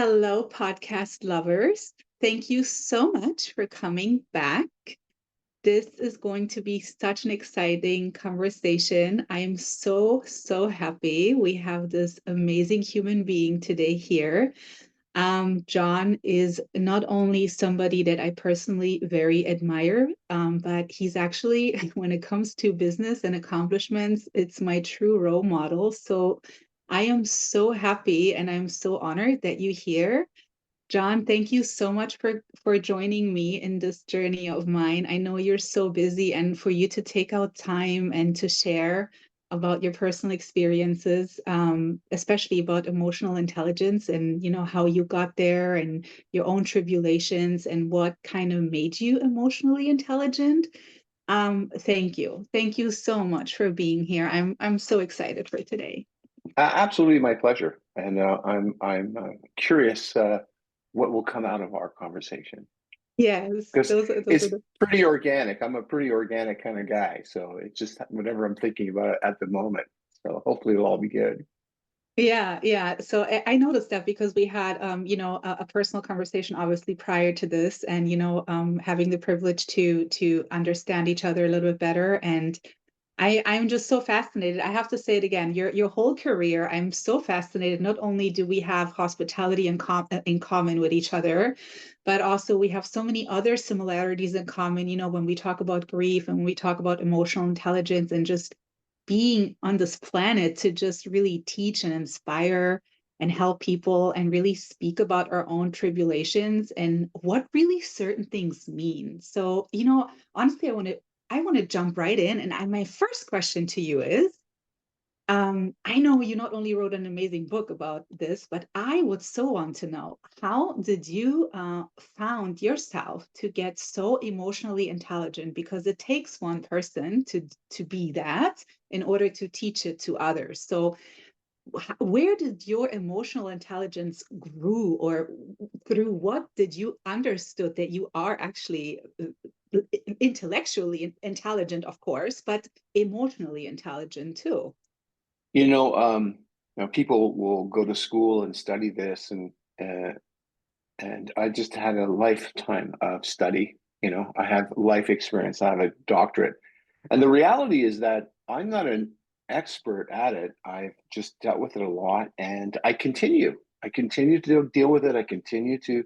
Hello, podcast lovers. Thank you so much for coming back. This is going to be such an exciting conversation. I am so happy we have this amazing human being today here. John is not only somebody that I personally very admire, but he's actually, when it comes to business and accomplishments, it's my true role model. So I am so happy and I'm so honored that you're here. John, thank you so much for joining me in this journey of mine. I know you're so busy, and for you to take out time and to share about your personal experiences, especially about emotional intelligence and how you got there and your own tribulations and what kind of made you emotionally intelligent. Thank you so much for being here. I'm so excited for today. Absolutely, my pleasure. And I'm curious what will come out of our conversation Yes, because those are it's the pretty organic. I'm a pretty organic kind of guy, so it's just whatever I'm thinking about at the moment. So hopefully it'll all be good. Yeah. So I noticed that because we had, a personal conversation obviously prior to this, and having the privilege to understand each other a little bit better. And I'm just so fascinated. I have to say it again. Your whole career, I'm so fascinated. Not only do we have hospitality in common with each other, but also we have so many other similarities in common. When we talk about grief and when we talk about emotional intelligence and just being on this planet to just really teach and inspire and help people and really speak about our own tribulations and what really certain things mean. So, honestly, I want to jump right in. And my first question to you is, I know you not only wrote an amazing book about this, but I would so want to know, how did you found yourself to get so emotionally intelligent? Because it takes one person to be that in order to teach it to others. So where did your emotional intelligence grew, or through what did you understood that you are actually intellectually intelligent, of course, but emotionally intelligent too? You know, um, people will go to school and study this, uh, and I just had a lifetime of study. I have life experience. I have a doctorate. And the reality is that I'm not an expert at it. I've just dealt with it a lot and I continue. I continue to deal with it. I continue to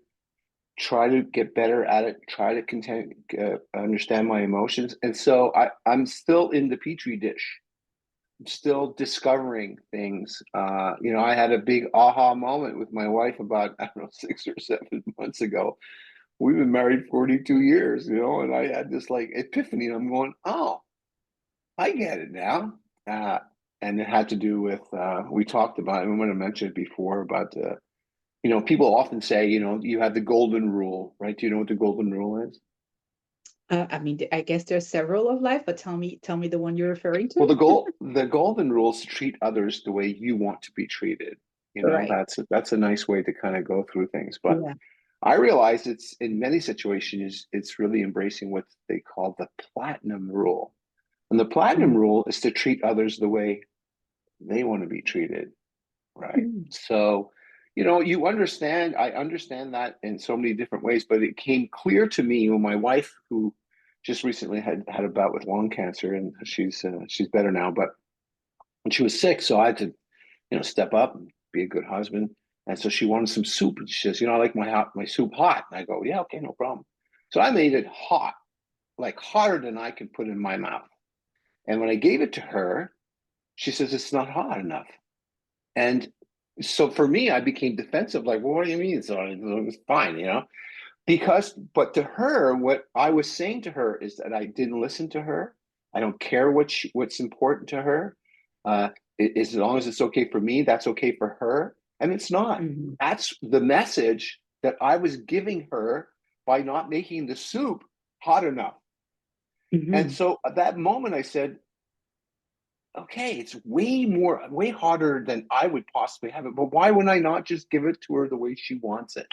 try to get better at it, try to understand my emotions. And so I'm still in the petri dish. I'm still discovering things. I had a big aha moment with my wife about, I don't know, 6 or 7 months ago. We've been married 42 years, and I had this like epiphany. And I'm going, oh, I get it now. Uh, and it had to do with, we talked about, I'm going to mention it before about, people often say, you have the golden rule, right? Do you know what the golden rule is? I mean, I guess there's several of life, but tell me the one you're referring Well, to. the golden rule is to treat others the way you want to be treated. Right. That's a nice way to kind of go through things. But Yeah. I realize it's in many situations, it's really embracing what they call the platinum rule. And the platinum rule is to treat others the way they want to be treated, right? Mm-hmm. So, I understand that in so many different ways, but it came clear to me when my wife, who just recently had a bout with lung cancer, and she's better now, but when she was sick, so I had to, step up and be a good husband. And so she wanted some soup, and she says, I like my soup hot. And I go, yeah, okay, no problem. So I made it hot, like hotter than I could put in my mouth. And when I gave it to her, she says it's not hot enough. And so for me, I became defensive, like, well, what do you mean? So it was fine, but to her, what I was saying to her is that I didn't listen to her. I don't care what's important to her. Uh, as long as it's okay for me, that's okay for her. And it's not. Mm-hmm. That's the message that I was giving her by not making the soup hot enough. And Mm-hmm. so at that moment, I said, okay, it's way harder than I would possibly have it. But why would I not just give it to her the way she wants it?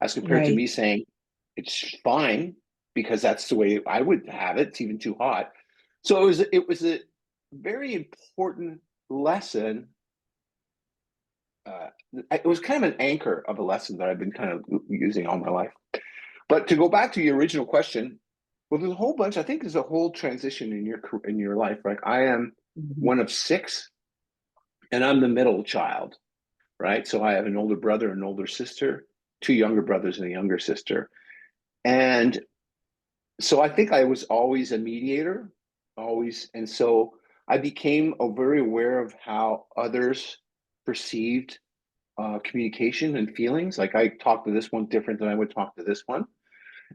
As compared to Right. me saying it's fine because that's the way I would have it. It's even too hot. So it was a very important lesson it was kind of an anchor of a lesson that I've been kind of using all my life. But to go back to your original question, well, there's a whole bunch. I think there's a whole transition in your life. Right, I am Mhm. one of six, and I'm the middle child. Right, so I have an older brother, an older sister, two younger brothers, and a younger sister, and so I think I was always a mediator, always, and so I became very aware of how others perceived communication and feelings. Like I talk to this one different than I would talk to this one.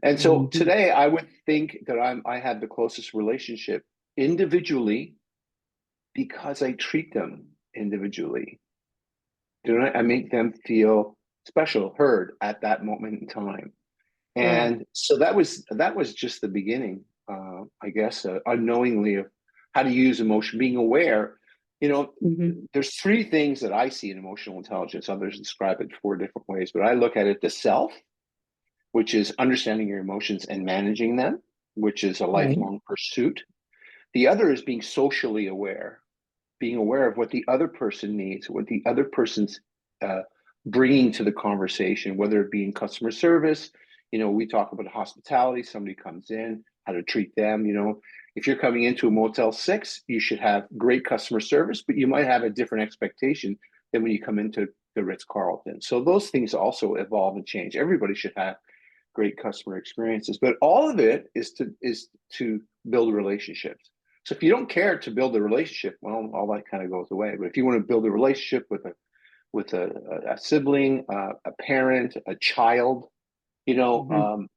And so Mhm. today I would think that I have the closest relationship individually because I treat them individually. Do I make them feel special, heard at that moment in time. Right. And so that was just the beginning, I guess, unknowingly of how to use emotion, being aware. You know, Mhm. there's three things that I see in emotional intelligence. Others describe it four different ways, but I look at it: the self, which is understanding your emotions and managing them, which is a Right. lifelong pursuit. The other is being socially aware, being aware of what the other person needs, what the other person's uh, bringing to the conversation, whether it be in customer service. You know, we talk about hospitality. Somebody comes in, how to treat them. You know, if you're coming into a Motel 6, you should have great customer service, but you might have a different expectation than when you come into the Ritz Carlton. So those things also evolve and change. Everybody should have great customer experiences, but all of it is to build relationships. So if you don't care to build a relationship, well, all that kind of goes away. But if you want to build a relationship with a sibling, a parent, a child, you know, Mhm.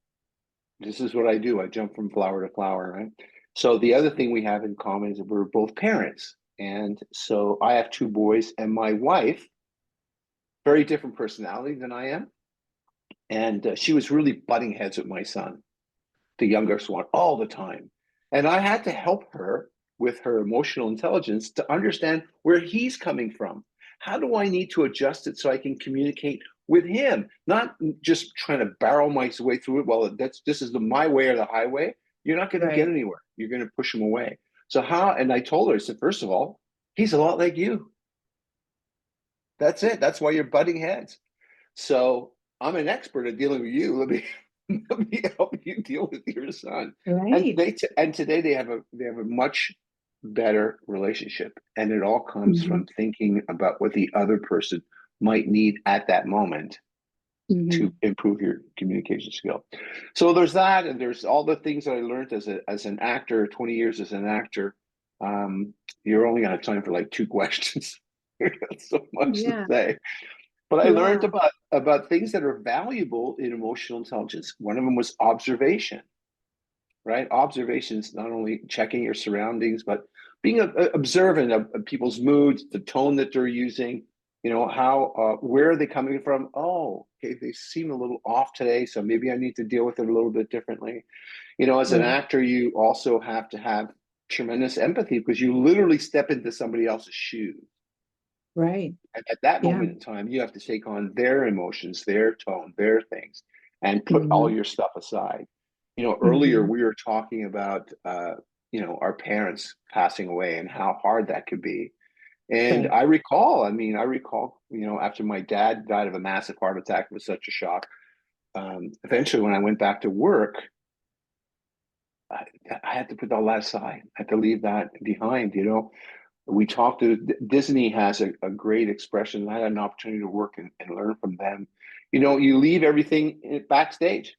this is what I do. I jump from flower to flower, right? So the other thing we have in common is that we're both parents, and so I have two boys, and my wife, very different personality than I am, and she was really butting heads with my son, the youngest one, all the time. And I had to help her with her emotional intelligence to understand where he's coming from. How do I need to adjust it so I can communicate with him, not just trying to barrel my way through it? Well, this is my way or the highway. You're not going to get Right. anywhere. You're going to push him away. So how? And I told her, I said, first of all, he's a lot like you. That's it. That's why you're butting heads. So I'm an expert at dealing with you. Let me help you deal with your son. And Right. and today they have a much better relationship, and it all comes Mhm. from thinking about what the other person might need at that moment to Mhm. improve your communication skill. So there's that, and there's all the things that I learned as an actor. 20 years as an actor. Um, you're only gonna have time for like two questions. That's so much to Yeah. say. But I learned Yeah. about things that are valuable in emotional intelligence. One of them was observation, right? Observations, not only checking your surroundings, but being observant of people's moods, the tone that they're using. You know, how where are they coming from? Oh, okay, they seem a little off today, so maybe I need to deal with it a little bit differently. You know, as an Right. actor, you also have to have tremendous empathy because you literally step into somebody else's shoes. Right. And at that Yeah. moment in time, you have to take on their emotions, their tone, their things, and put all Mhm. your stuff aside. You know, earlier Mhm. we were talking about, you know, our parents passing away and how hard that could be. And Right. I recall, you know, after my dad died of a massive heart attack, it was such a shock. Eventually, when I went back to work, I, I had to put all that aside. I had to leave that behind, you know. We talked to Disney has a great expression. I had an opportunity to work and learn from them. You know, you leave everything backstage.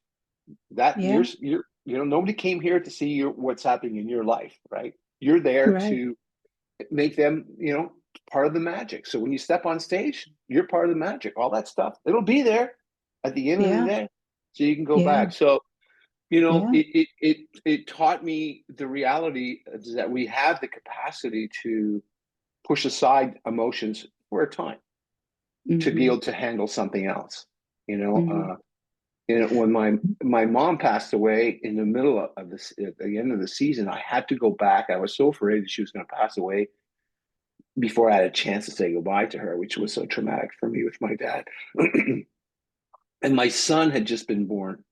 That Yeah. you're you know nobody came here to see what's happening in your life, right? You're there Right. to make them, you know, part of the magic. So when you step on stage, you're part of the magic. All that stuff, it'll be there at the end of the Yeah. day, so you can go Yeah. back. So you know, Yeah. it taught me the reality is that we have the capacity to push aside emotions for a time to be Mhm. able to handle something else. Mhm. You know, when my mom passed away in the middle of this at the end of the season, I had to go back. I was so afraid that she was going to pass away before I had a chance to say goodbye to her, which was so traumatic for me with my dad. And my son had just been born,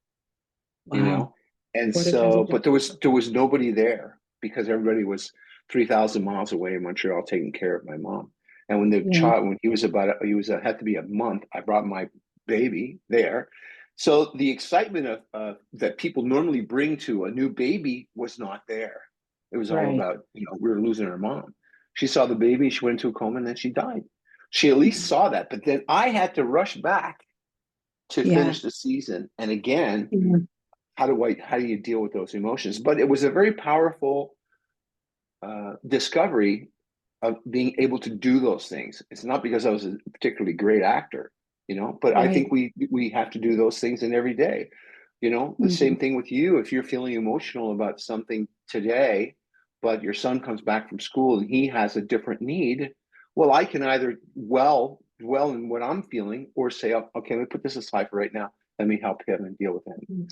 you Wow. know, and What a so, transition. but there was nobody there because everybody was 3,000 miles away in Montreal taking care of my mom. And when the Yeah. child, when he was had to be a month, I brought my baby there. So the excitement of that people normally bring to a new baby was not there. It was all Right. about, we were losing our mom. She saw the baby, she went into a coma, and then she died. She at least saw that. But then I had to rush back to Yeah. finish the season. And again, Yeah. how do you deal with those emotions? But it was a very powerful discovery of being able to do those things. It's not because I was a particularly great actor, but I Right. think we have to do those things in every day. The Mhm. same thing with you. If you're feeling emotional about something today, but your son comes back from school and he has a different need, well, I can either dwell in what I'm feeling or say, oh, okay, let me put this aside for right now. Let me help him and deal with him. Mm.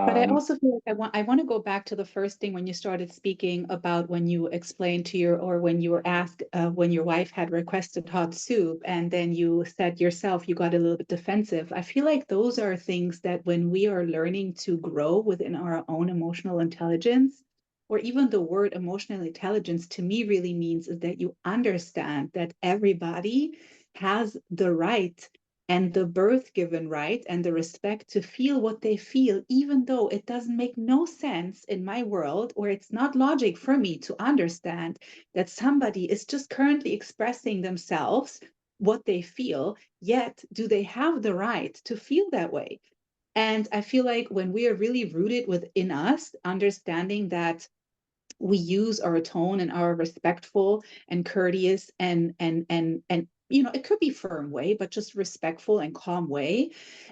But I Um, also feel like I want to go back to the first thing when you started speaking about when you explained to your or when you were asked when your wife had requested hot soup and then you said yourself you got a little bit defensive. I feel like those are things that when we are learning to grow within our own emotional intelligence, or even the word emotional intelligence to me really means is that you understand that everybody has the right and the birth given right and the respect to feel what they feel, even though it doesn't make no sense in my world, or it's not logic for me to understand that somebody is just currently expressing themselves what they feel, yet do they have the right to feel that way? And I feel like when we are really rooted within us, understanding that we use our tone and our respectful and courteous and it could be firm way but just respectful and calm way.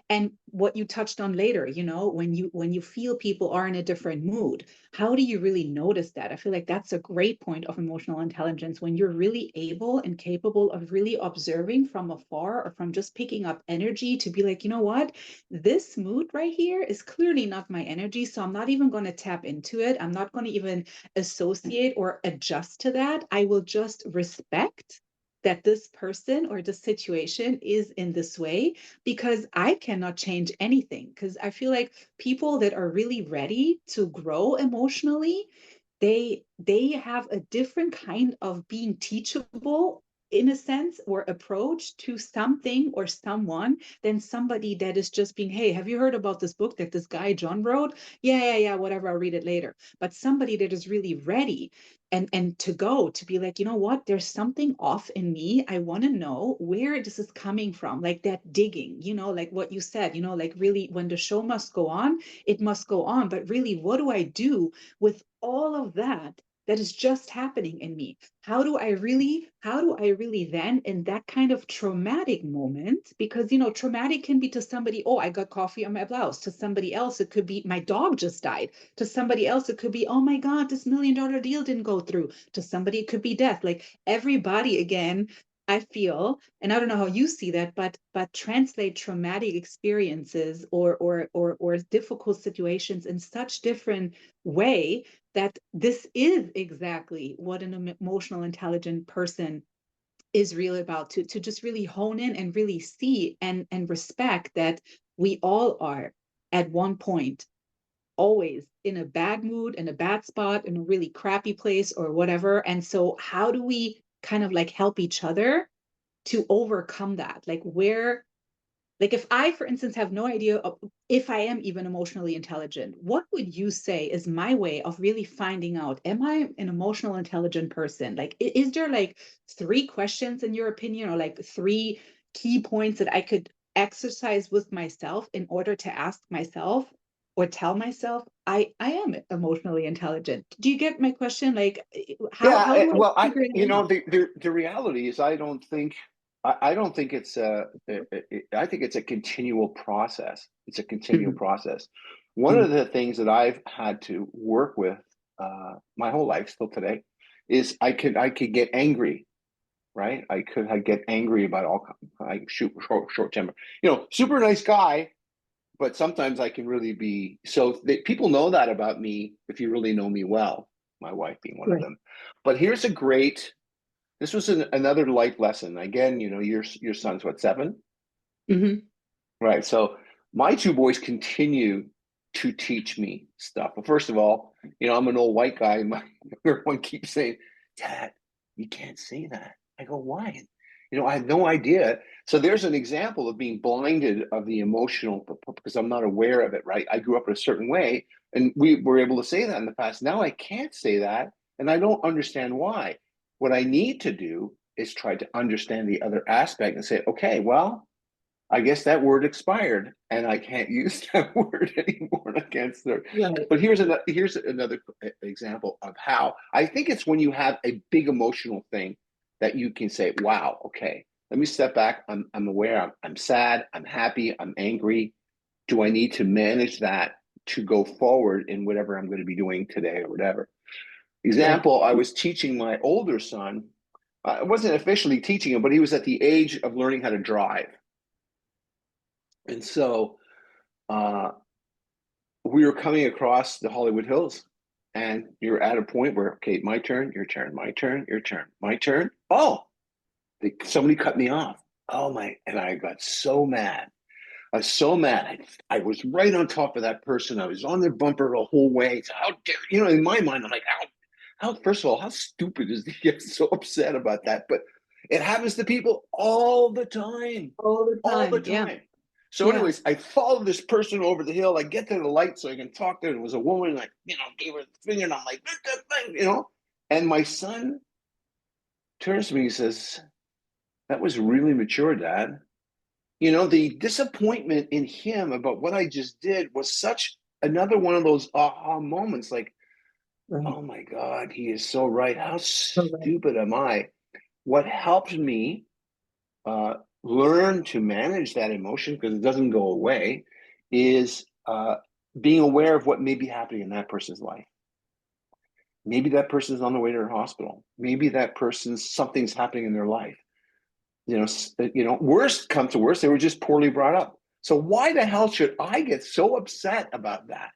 And what you touched on later, when you feel people are in a different mood, how do you really notice that? I feel like that's a great point of emotional intelligence, when you're really able and capable of really observing from afar or from just picking up energy to be like, you know what, this mood right here is clearly not my energy, so I'm not even going to tap into it. I'm not going to even associate or adjust to that. I will just respect that this person or the situation is in this way because I cannot change anything. Because I feel like people that are really ready to grow emotionally, they have a different kind of being teachable in a sense or approach to something or someone than somebody that is just being, hey, have you heard about this book that this guy John wrote? Yeah, whatever, I'll read it later. But somebody that is really ready and to go to be like, you know what, there's something off in me. I want to know where this is coming from, like that digging, like what you said, like really when the show must go on, it must go on. But really, what do I do with all of that is just happening in me? How do I really then in that kind of traumatic moment, because traumatic can be to somebody, oh, I got coffee on my blouse. To somebody else it could be my dog just died. To somebody else it could be, oh my god, this $1 million deal didn't go through. To somebody it could be death. Like everybody, again, I feel, and I don't know how you see that, but translate traumatic experiences or difficult situations in such different way that this is exactly what an emotional intelligent person is really about, to just really hone in and really see and respect that we all are at one point always in a bad mood, in a bad spot, in a really crappy place or whatever. And so how do we kind of like help each other to overcome that? Like if I, for instance, have no idea if I am even emotionally intelligent, what would you say is my way of really finding out, am I an emotional intelligent person? Like, is there like three questions in your opinion, or like three key points that I could exercise with myself in order to ask myself or tell myself I am emotionally intelligent? Do you get my question? Like, how Yeah, do I well, figure it out? the reality is, I don't think it's I think it's a continual process. It's a continual Mhm. process. One of the things that I've had to work with my whole life, still today, is I could get angry, right? I get angry about all. I shoot short temper. Super nice guy, but sometimes I can really be so. People know that about me if you really know me well. My wife being one of Right. them. But here's a great. This was another life lesson. Again, your son's what, 7, Hmm. right? So my two boys continue to teach me stuff. But first of all, I'm an old white guy. My younger one keeps saying, "Dad, you can't say that." I go, "Why?" I had no idea. So there's an example of being blinded of the emotional because I'm not aware of it, right? I grew up in a certain way, and we were able to say that in the past. Now I can't say that, and I don't understand why. What I need to do is try to understand the other aspect and say, okay, well, I guess that word expired and I can't use that word anymore. I can't start. Right. But here's another example of how I think it's when you have a big emotional thing that you can say, wow, okay, let me step back. I'm aware. I'm sad. I'm happy. I'm angry. Do I need to manage that to go forward in whatever I'm going to be doing today or whatever? Right. Example, I was teaching my older son. I wasn't officially teaching him, but he was at the age of learning how to drive. And so uh, we were coming across the Hollywood Hills, and you're at a point where, okay, my turn, your turn, my turn, your turn, my turn. Oh, somebody cut me off. Oh my! And I got so mad. I was so mad. I was right on top of that person. I was on their bumper the whole way. So how dare in my mind, I'm like, how? First of all, how stupid is he get so upset about that? But it happens to people all the time, All the all the time. Yeah. time. So, Yeah. anyways, I followed this person over the hill. I get to the light so I can talk to her. It was a woman, like, gave her the finger, and I'm like, And my son turns to me and says, "That was really mature, Dad." The disappointment in him about what I just did was such another one of those aha moments, like, Right. oh my God, he is so right. How Correct. stupid am I? What helped me uh, learn to manage that emotion, because it doesn't go away, is being aware of what may be happening in that person's life. Maybe that person's on the way to the hospital. Maybe that person's something's happening in their life. Worst come to worst, they were just poorly brought up. So why the hell should I get so upset about that?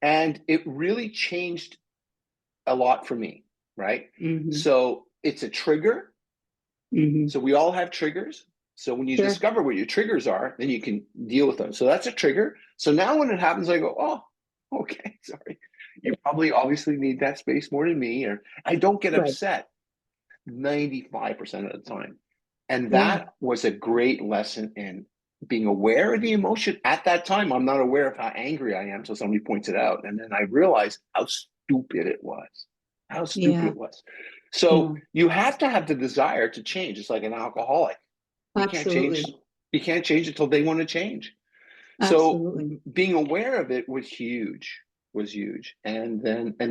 And it really changed a lot for me, right? Mm-hmm. So it's a trigger. Mm-hmm. So we all have triggers. So when you Sure. discover what your triggers are, then you can deal with them. So that's a trigger. So now when it happens, I go, oh, okay, sorry. You probably obviously need that space more than me, or I don't get Right. upset 95% of the time. And Yeah. that was a great lesson in being aware of the emotion. At that time, I'm not aware of how angry I am. So somebody points it out. And then I realized how stupid it was. How stupid Yeah. it was. So Yeah. you have to have the desire to change. It's like an alcoholic. You can't change. Absolutely. You can't change until they want to change. So Absolutely. being aware of it was huge, And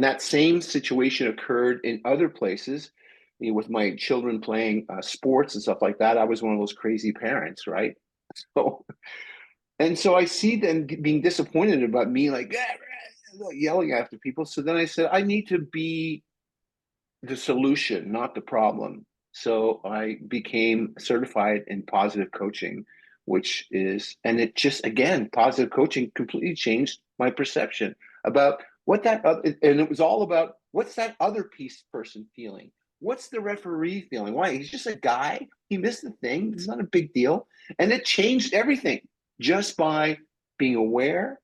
that same situation occurred in other places. With my children playing sports and stuff like that, I was one of those crazy parents, right? So, and so I see them being disappointed about me, like yelling after people. So then I said, I need to be the solution, not the problem. So I became certified in positive coaching, and it just, again, positive coaching completely changed my perception about and it was all about what's that other person feeling? What's the referee feeling? Why? He's just a guy. He missed the thing. It's not a big deal. And it changed everything just by being aware,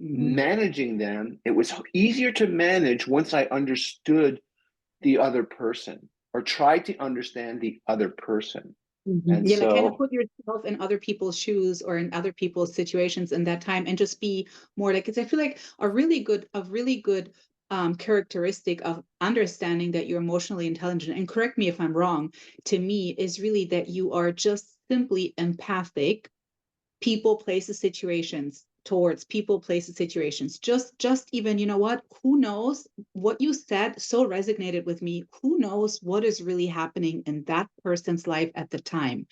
Mm-hmm. managing them. It was easier to manage once I understood the other person or try to understand the other person. Mm-hmm. And Yeah, like kind of so, put yourself in other people's shoes or in other people's situations in that time and just be more like, because I feel like a really good characteristic of understanding that you're emotionally intelligent, and correct me if I'm wrong, to me is really that you are just simply empathic, people, places, situations, towards people, places, situations. Just even, you know what, who knows, what you said so resonated with me, who knows what is really happening in that person's life at the time.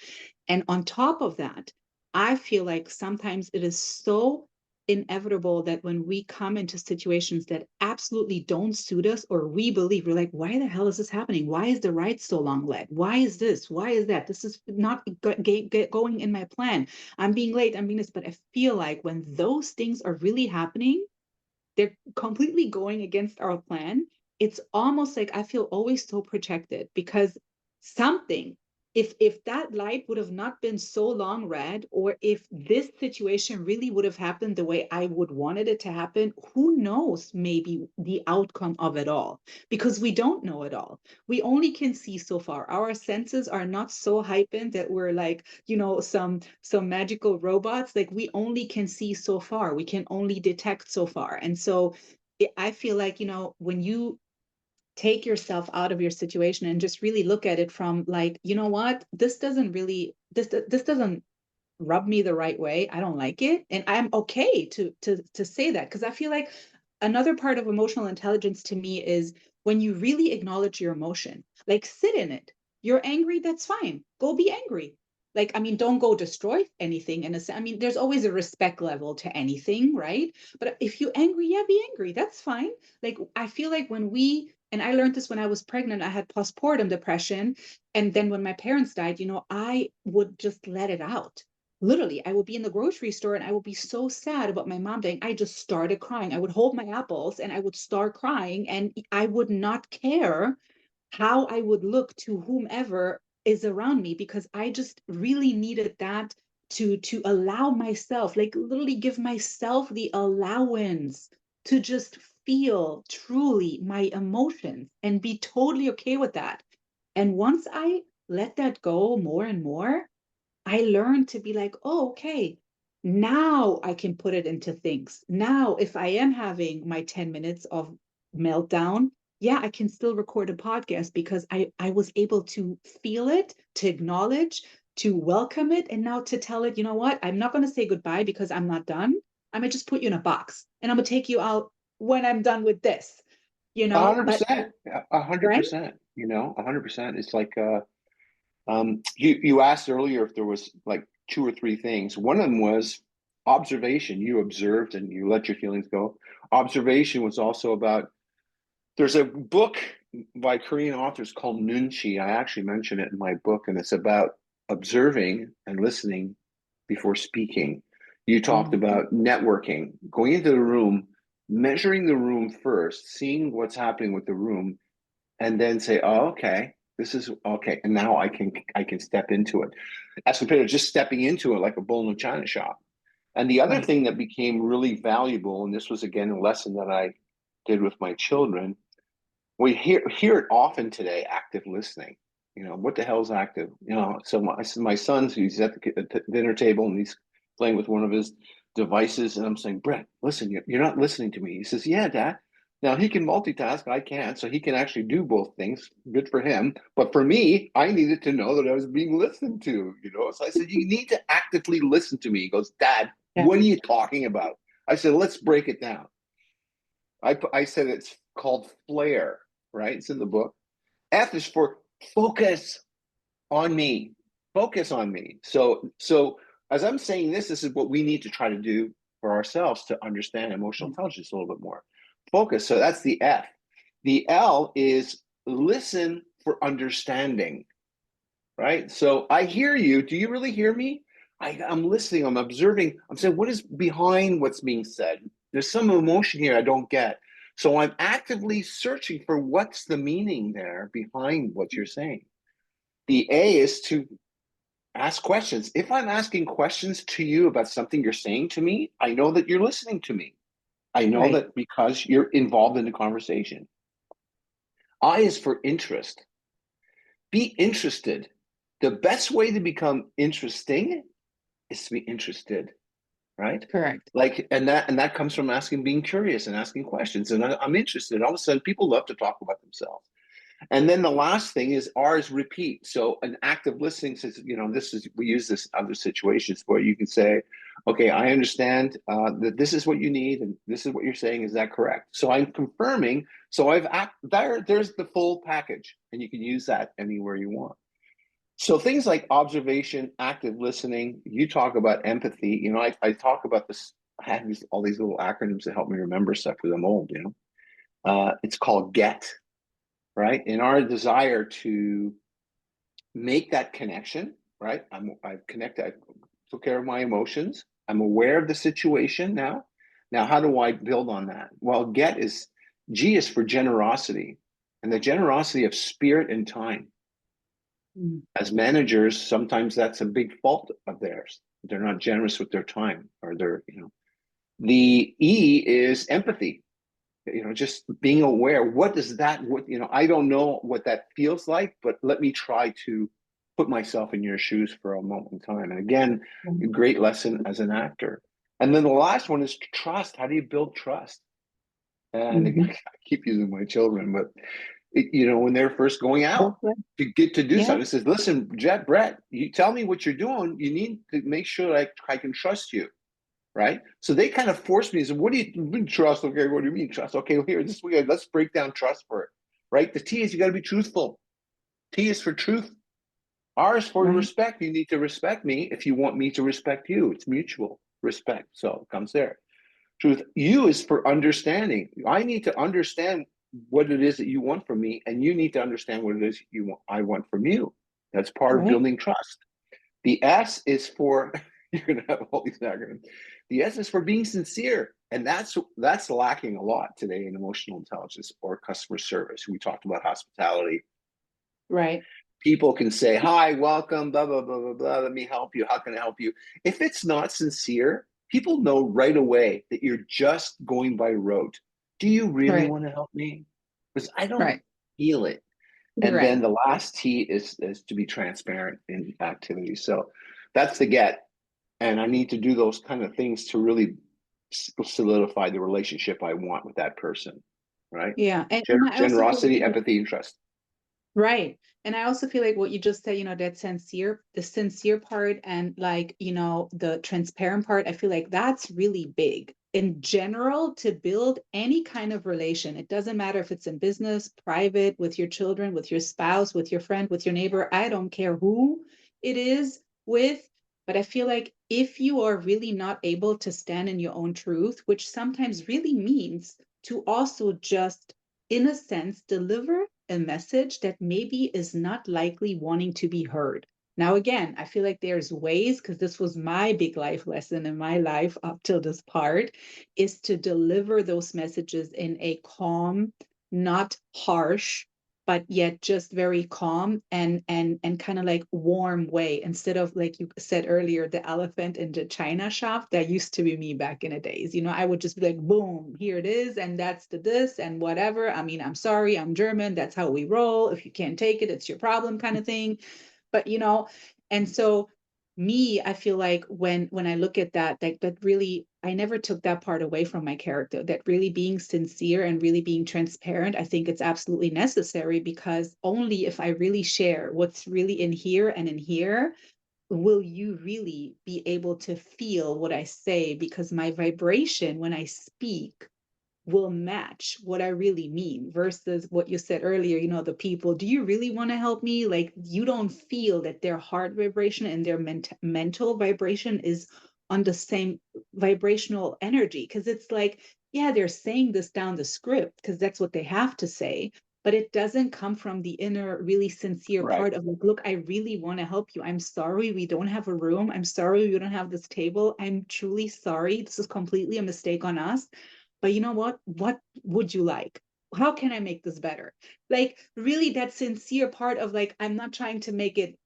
And on top of that, I feel like sometimes it is so inevitable that when we come into situations that absolutely don't suit us, or we believe, we're like, why the hell is this happening? Why is the ride so long led? Why is this? Why is that? This is not going in my plan. I'm being late. I'm being this. But I feel like when those things are really happening, they're completely going against our plan. It's almost like I feel always so protected because something if that light would have not been so long red, or if this situation really would have happened the way I would wanted it to happen, who knows maybe the outcome of it all? Because we don't know it all. We only can see so far. Our senses are not so heightened that we're like, some magical robots. Like we only can see so far. We can only detect so far. And so I feel like, when you take yourself out of your situation and just really look at it from like, you know what, this doesn't rub me the right way. I don't like it, and I'm okay to say that, because I feel like another part of emotional intelligence to me is when you really acknowledge your emotion, like sit in it. You're angry, that's fine, go be angry. Like, I mean, don't go destroy anything in a sense. I mean, there's always a respect level to anything, right? But if you're angry, yeah, be angry, that's fine. Like, I feel like when we, and I learned this when I was pregnant, I had postpartum depression, and then when my parents died, I would just let it out. Literally, I would be in the grocery store and I would be so sad about my mom dying. I just started crying. I would hold my apples and I would start crying, and I would not care how I would look to whomever is around me, because I just really needed that to allow myself, like literally give myself the allowance to just feel truly my emotions and be totally okay with that. And once I let that go more and more, I learned to be like, oh, okay, now I can put it into things. Now, if I am having my 10 minutes of meltdown, yeah, I can still record a podcast because I was able to feel it, to acknowledge, to welcome it, and now to tell it, you know what, I'm not going to say goodbye because I'm not done. I'm going to just put you in a box and I'm going to take you out when I'm done with this, A hundred but percent, a hundred right? percent. 100%. It's like you asked earlier if there was like two or three things. One of them was observation. You observed and you let your feelings go. Observation was also about. There's a book by Korean authors called Nunchi. I actually mention it in my book, and it's about observing and listening before speaking. You talked Mm, about networking, going into the room, measuring the room first, seeing what's happening with the room, and then say, "Oh, okay, this is okay," and now I can step into it, as compared to just stepping into it like a bull in a china shop. And the other right. thing that became really valuable, and this was again a lesson that I did with my children, we hear it often today, active listening. What the hell is active? So my son's, he's at the dinner table and he's playing with one of his devices, and I'm saying, Brett, listen, you're not listening to me. He says, yeah, Dad. Now he can multitask, I can't, so he can actually do both things. Good for him. But for me, I needed to know that I was being listened to. So I said, you need to actively listen to me. He goes, Dad, Yeah. what are you talking about? I said, let's break it down. I said it's called flair, right? It's in the book. F is for focus on me. Focus on me. So as I'm saying this is what we need to try to do for ourselves to understand emotional intelligence a little bit more. Focus. So that's the F. The L is listen for understanding, right? So I hear you. Do you really hear me? I'm listening. I'm observing. I'm saying, what is behind what's being said? There's some emotion here I don't get. So I'm actively searching for what's the meaning there behind what you're saying. The A is to ask questions. If I'm asking questions to you about something you're saying to me, I know that you're listening to me. I know Right. that because you're involved in the conversation. I is for interest. Be interested. The best way to become interesting is to be interested, right? Correct. Like, and that comes from being curious and asking questions. And I'm interested. All of a sudden, people love to talk about themselves. And then the last thing is R is repeat. So an active listening says, we use this in other situations where you can say, okay, I understand that this is what you need and this is what you're saying. Is that correct? So I'm confirming. So there's the full package, and you can use that anywhere you want. So things like observation, active listening, you talk about empathy. I talk about this. I have all these little acronyms that help me remember stuff because I'm old. It's called GET, right? In our desire to make that connection, right? I've connected, I took care of my emotions. I'm aware of the situation now. Now, how do I build on that? Well, G is for generosity, and the generosity of spirit and time. Mm. As managers, sometimes that's a big fault of theirs. They're not generous with their time, or they're, the E is empathy. Just being aware. What is that? I don't know what that feels like, but let me try to put myself in your shoes for a moment in time. And again, a great lesson as an actor. And then the last one is trust. How do you build trust? And Mhm. I keep using my children, but when they're first going out That's right. to get to do Yeah. something, it says, "Listen, Brett, you tell me what you're doing. You need to make sure that I can trust you." Right? So they kind of forced me to say, "What do you mean trust? Okay, what do you mean trust? Okay, well, here, this way, let's break down trust for it." Right? The T is you got to be truthful. T is for truth. R is for Right. respect. You need to respect me if you want me to respect you. It's mutual respect. So it comes there. Truth. U is for understanding. I need to understand what it is that you want from me, and you need to understand what it is I want from you. That's part of Right. building trust. The S is for you're gonna have all these acronyms. The S is for being sincere, and that's lacking a lot today in emotional intelligence or customer service. We talked about hospitality. Right. People can say, "Hi, welcome, blah blah blah blah blah. Let me help you. How can I help you?" If it's not sincere, people know right away that you're just going by rote. Do you really Right. want to help me? Because I don't Right. feel it. You're And then right. the last T is to be transparent in activities. So that's the get. And I need to do those kind of things to really solidify the relationship I want with that person. Right? Yeah. And I also feel Generosity, like, empathy, and trust. right. And I also feel like what you just said, that the sincere part and like, the transparent part, I feel like that's really big in general to build any kind of relation. It doesn't matter if it's in business, private, with your children, with your spouse, with your friend, with your neighbor. I don't care who it is with. But I feel like if you are really not able to stand in your own truth, which sometimes really means to also just, in a sense, deliver a message that maybe is not likely wanting to be heard. Now, again, I feel like there's ways, because this was my big life lesson in my life up till this part, is to deliver those messages in a calm, not harsh, but yet just very calm and kind of like warm way, instead of, like you said earlier, the elephant in the china shop. That used to be me back in the days. I would just be like, boom, here it is, and that's the this and whatever. I mean, I'm sorry, I'm German, that's how we roll. If you can't take it, it's your problem, kind of thing. But and so me, I feel like when I look at that really, I never took that part away from my character, that really being sincere and really being transparent. I think it's absolutely necessary, because only if I really share what's really in here and in here will you really be able to feel what I say, because my vibration when I speak will match what I really mean, versus what you said earlier, the people, do you really want to help me? Like, you don't feel that their heart vibration and their mental vibration is on the same vibrational energy. Because it's like, yeah, they're saying this down the script because that's what they have to say. But it doesn't come from the inner, really sincere Right. part of like, look, I really want to help you. I'm sorry we don't have a room. I'm sorry we don't have this table. I'm truly sorry. This is completely a mistake on us, but you know what? What would you like? How can I make this better? Like, really, that sincere part of like, I'm not trying to make it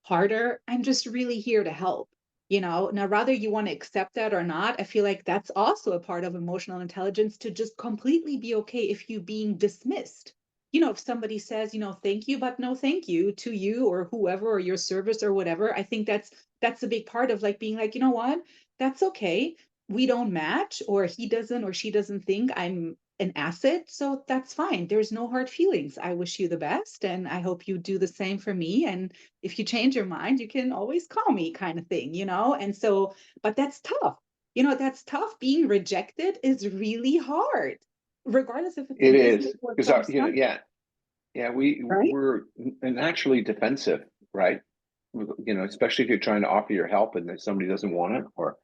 harder. I'm just really here to help. Now, rather you want to accept that or not, I feel like that's also a part of emotional intelligence, to just completely be okay if you being dismissed. If somebody says, thank you, but no thank you to you or whoever, or your service or whatever, I think that's a big part of like being like, you know what? That's okay. We don't match, or he doesn't or she doesn't think I'm an asset. So that's fine. There's no hard feelings. I wish you the best. And I hope you do the same for me. And if you change your mind, you can always call me, kind of thing. And so, but that's tough. That's tough. Being rejected is really hard, regardless if it's It in business is or because from some, yeah, yeah. right? We're naturally defensive, right? Especially if you're trying to offer your help and then somebody doesn't want it, or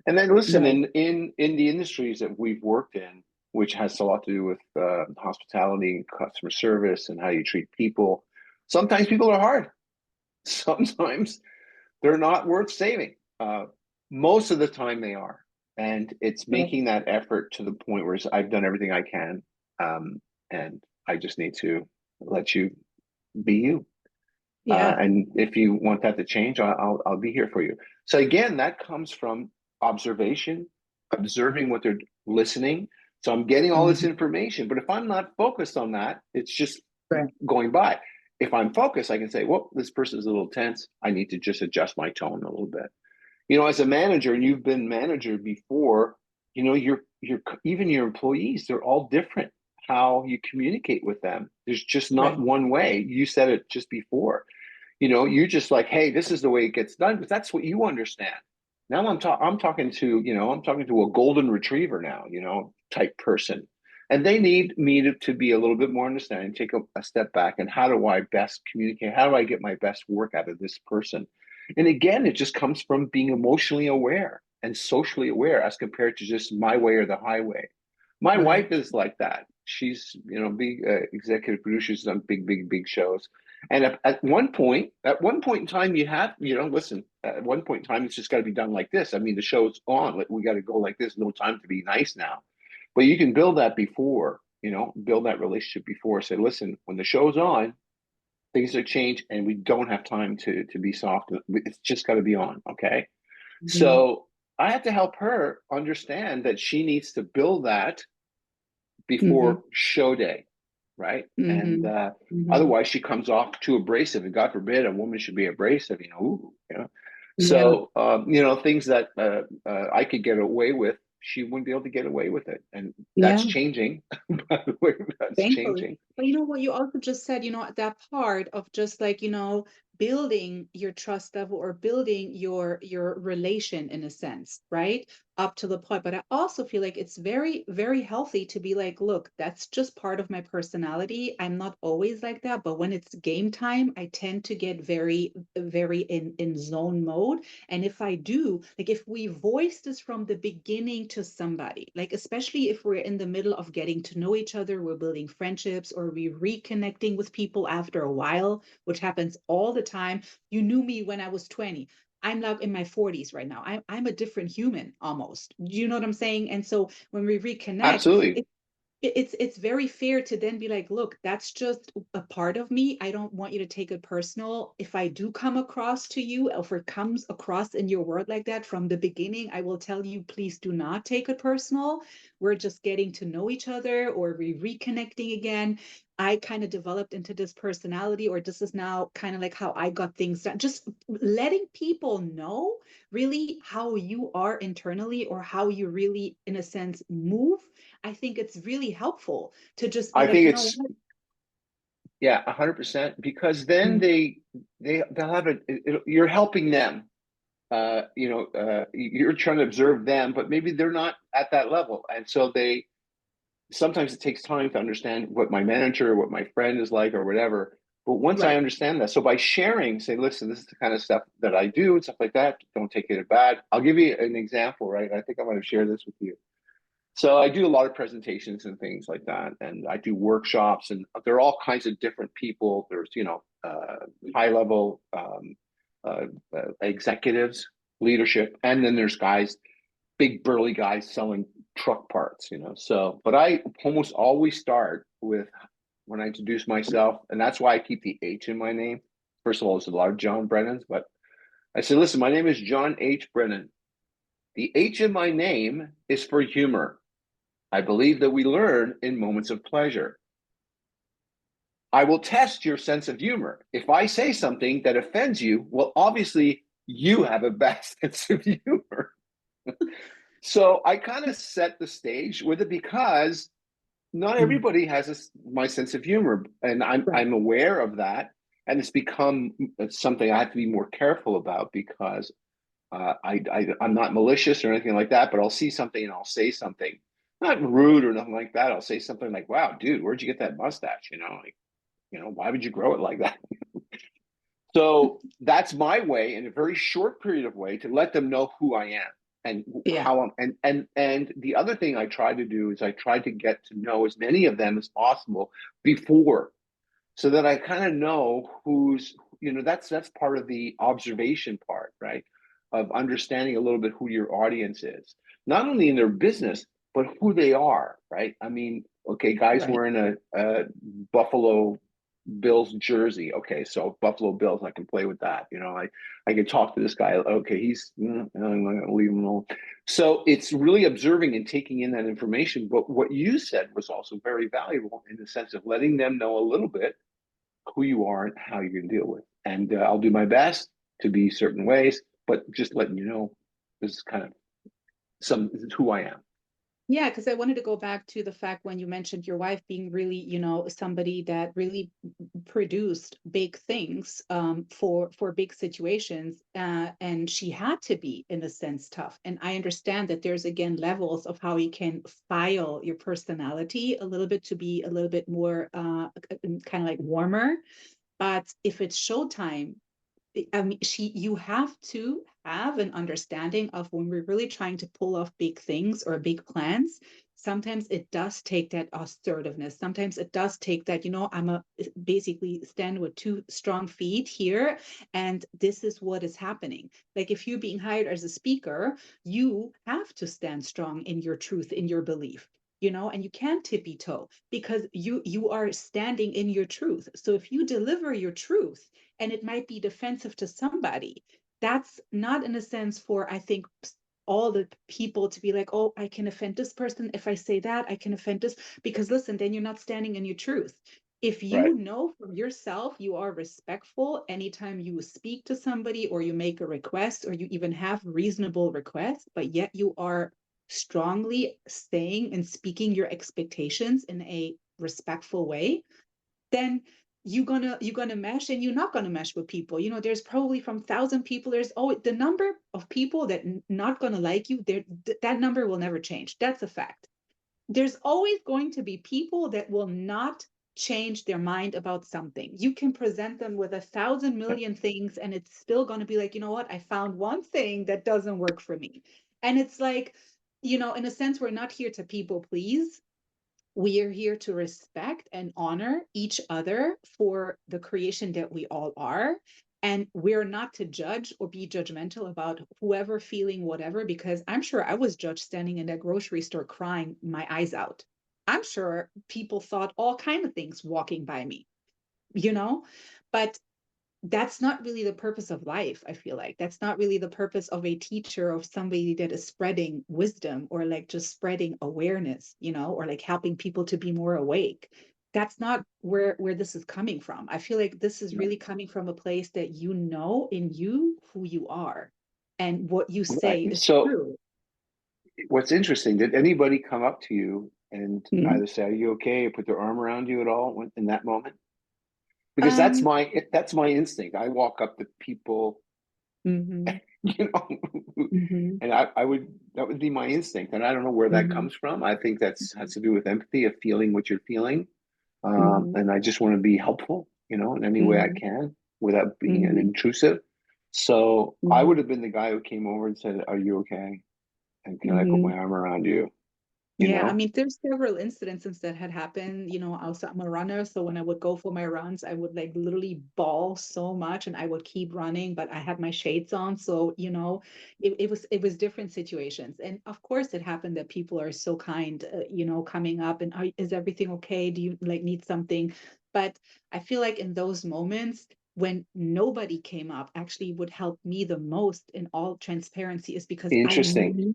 and then listen, Right. in the industries that we've worked in, which has a lot to do with hospitality, customer service, and how you treat people. Sometimes people are hard. Sometimes they're not worth saving. Most of the time they are, and it's Right. making that effort to the point where I've done everything I can, um, and I just need to let you be you. Yeah. And if you want that to change, I'll be here for you. So again, that comes from observation, observing what they're listening. So I'm getting all this Mhm. information, but if I'm not focused on that, it's just Right. going by. If I'm focused, I can say, well, this person's a little tense. I need to just adjust my tone a little bit. As a manager, and you've been manager before, your even your employees, they're all different. How you communicate with them, there's just not Right. one way. You said it just before. You're just like, hey, this is the way it gets done, because that's what you understand. Now I'm talking to, I'm talking to a golden retriever now, type person. And they need me to be a little bit more understanding, take a step back, and how do I best communicate? How do I get my best work out of this person? And again, it just comes from being emotionally aware and socially aware as compared to just my way or the highway. My Right. wife is like that. She's, big executive producer. She's on big shows. And at one point in time, you have, listen, at one point in time, it's just got to be done like this. I mean, the show's on. Like, we got to go like this. No time to be nice now. But you can build that before, build that relationship before. Say, listen, when the show's on, things are changed, and we don't have time to be soft. It's just got to be on. Okay. Mhm. So I had to help her understand that she needs to build that Mhm. before show day, right? And Mhm. Mhm. otherwise, she comes off too abrasive. And God forbid, a woman should be abrasive. Yeah. So things that I could get away with, she wouldn't be able to get away with it, and that's Yeah. changing. By the way, that's Thankfully. changing. But you know what you also just said, that part of just like, building your trust level or building your relation in a sense, right? Up to the point. But I also feel like it's very, very healthy to be like, look, that's just part of my personality. I'm not always like that, but when it's game time, I tend to get very, very in zone mode. And if I do, like if we voice this from the beginning to somebody, like especially if we're in the middle of getting to know each other, we're building friendships or we reconnecting with people after a while, which happens all the time. You knew me when I was 20. I'm now in my 40s right now. I'm a different human almost. You know what I'm saying? And so when we reconnect, Absolutely. it's very fair to then be like, look, that's just a part of me. I don't want you to take it personal. If I do come across to you, or if it comes across in your word like that from the beginning, I will tell you, please do not take it personal. We're just getting to know each other, or we reconnecting again. I kind of developed into this personality, or this is now kind of like how I got things done. Just letting people know really how you are internally, or how you really, in a sense, move. I think it's really helpful to just be I like, think you know it's what? Yeah, 100%. Because then Mm. they'll have you're helping them. You're trying to observe them, but maybe they're not at that level, and so they sometimes it takes time to understand what my manager, what my friend is like, or whatever. But once I Right. understand that, so by sharing, say, listen, this is the kind of stuff that I do and stuff like that. Don't take it as bad. I'll give you an example, right? I think I want to share this with you. So I do a lot of presentations and things like that, and I do workshops, and there are all kinds of different people. There's high level executives, leadership, and then there's guys, big burly guys selling truck parts. So, but I almost always start with, when I introduce myself, and that's why I keep the H in my name. First of all, there's a lot of John Brennans, but I say, listen, my name is John H. Brennan. The H in my name is for humor. I believe that we learn in moments of pleasure. I will test your sense of humor. If I say something that offends you, well, obviously you have a bad sense of humor. So I kind of set the stage with it, because not Mm. everybody has my sense of humor, and Right. I'm aware of that, and it's become something I have to be more careful about, because I'm not malicious or anything like that, but I'll see something and I'll say something, not rude or nothing like that. I'll say something like, "Wow, dude, where'd you get that mustache? Why would you grow it like that?" So that's my way, in a very short period of way, to let them know who I am and Yeah. how I'm. And the other thing I try to do is I try to get to know as many of them as possible before, so that I kind of know who's. That's part of the observation part, right? Of understanding a little bit who your audience is, not only in their business, but who they are, right? I mean, okay, guys Right. wearing a Buffalo Bills jersey. Okay, so Buffalo Bills, I can play with that. I can talk to this guy. Okay, I'm going to leave him alone. So it's really observing and taking in that information. But what you said was also very valuable in the sense of letting them know a little bit who you are and how you're going to deal with. And I'll do my best to be certain ways, but just letting you know this is kind of this is who I am. Yeah, because I wanted to go back to the fact when you mentioned your wife being really, somebody that really produced big things for big situations, and she had to be, in a sense, tough. And I understand that there's again levels of how you can file your personality a little bit to be a little bit more kind of like warmer. But if it's showtime, I mean, you have to have an understanding of when we're really trying to pull off big things or big plans. Sometimes it does take that assertiveness. Sometimes it does take that, I'm basically stand with two strong feet here, and this is what is happening. Like if you're being hired as a speaker, you have to stand strong in your truth, in your belief. And you can't tippy toe because you are standing in your truth. So if you deliver your truth, and it might be defensive to somebody, that's not in a sense for, I think, all the people to be like, oh, I can offend this person if I say that, I can offend this, because listen, then you're not standing in your truth. If Right. you know from yourself you are respectful anytime you speak to somebody or you make a request or you even have reasonable requests, but yet you are strongly saying and speaking your expectations in a respectful way, then you're gonna mesh, and you're not gonna mesh with people. There's probably from 1,000 people, there's always the number of people that not gonna like you. That number will never change. That's a fact. There's always going to be people that will not change their mind about something. You can present them with 1,000 million things, and it's still going to be like, you know what? I found one thing that doesn't work for me. And it's like, in a sense, we're not here to people please. We are here to respect and honor each other for the creation that we all are. And we're not to judge or be judgmental about whoever feeling whatever, because I'm sure I was judged standing in that grocery store crying my eyes out. I'm sure people thought all kind of things walking by me, you know, but that's not really the purpose of life. I feel like that's not really the purpose of a teacher, of somebody that is spreading wisdom or like just spreading awareness, or like helping people to be more awake. That's not where this is coming from. I feel like this is really coming from a place that in you who you are, and what you say Right. is So true. what's interesting, did anybody come up to you and Mhm. either say, "Are you okay?" or put their arm around you at all in that moment? Because um that's my instinct. I walk up to people, mhm, you know, mhm, and I would that would be my instinct, and I don't know where that mhm, comes from. I think that's has to do with empathy, of feeling what you're feeling, mhm, and I just want to be helpful, in any way I mhm, can without being an mhm, intrusive. So I mhm, would have been the guy who came over and said, "Are you okay? And can I put my mhm. arm around you?" You Yeah, I know? mean, there's several incidences that had happened. Also, I'm a runner, so when I would go for my runs, I would like literally bawl so much, and I would keep running, but I had my shades on, so it was different situations. And of course, it happened that people are so kind, coming up and is everything okay? Do you like need something? But I feel like in those moments when nobody came up, actually would help me the most, in all transparency, is because I Interesting.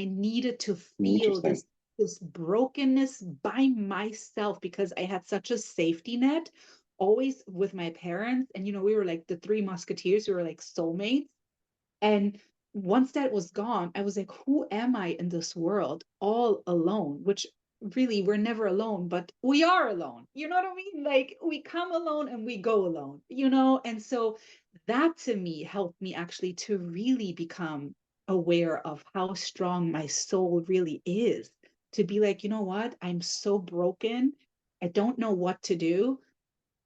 needed to feel Interesting. this brokenness by myself, because I had such a safety net always with my parents. And, we were like the three musketeers, we were like soulmates. And once that was gone, I was like, who am I in this world all alone? Which really, we're never alone, but we are alone. You know what I mean? Like we come alone and we go alone. And so that to me helped me actually to really become aware of how strong my soul really is. To be like, you know what? I'm so broken. I don't know what to do,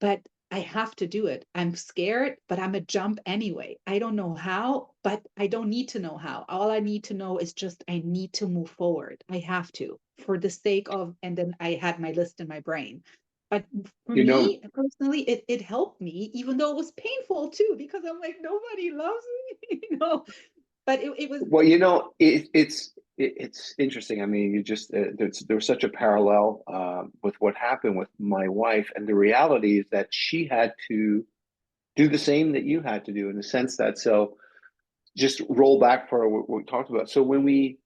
but I have to do it. I'm scared, but I'm a jump anyway. I don't know how, but I don't need to know how. All I need to know is just I need to move forward. I have to, for the sake of, and then I had my list in my brain. But for You know, me personally, it helped me, even though it was painful too, because I'm like, nobody loves me, But it was, well, it's it's interesting. I mean, you just there's such a parallel with what happened with my wife, and the reality is that she had to do the same that you had to do in the sense that so just roll back for what we talked about. So when we,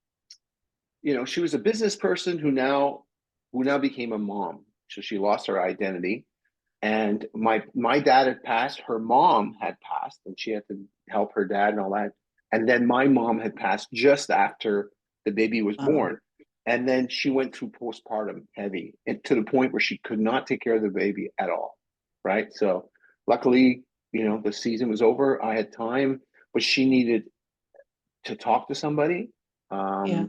she was a business person who now became a mom. So she lost her identity. And my dad had passed, her mom had passed, and she had to help her dad and all that. And then my mom had passed just after the baby was born. And then she went through postpartum heavy, and to the point where she could not take care of the baby at all. Right. So luckily, the season was over. I had time, but she needed to talk to somebody. Yeah.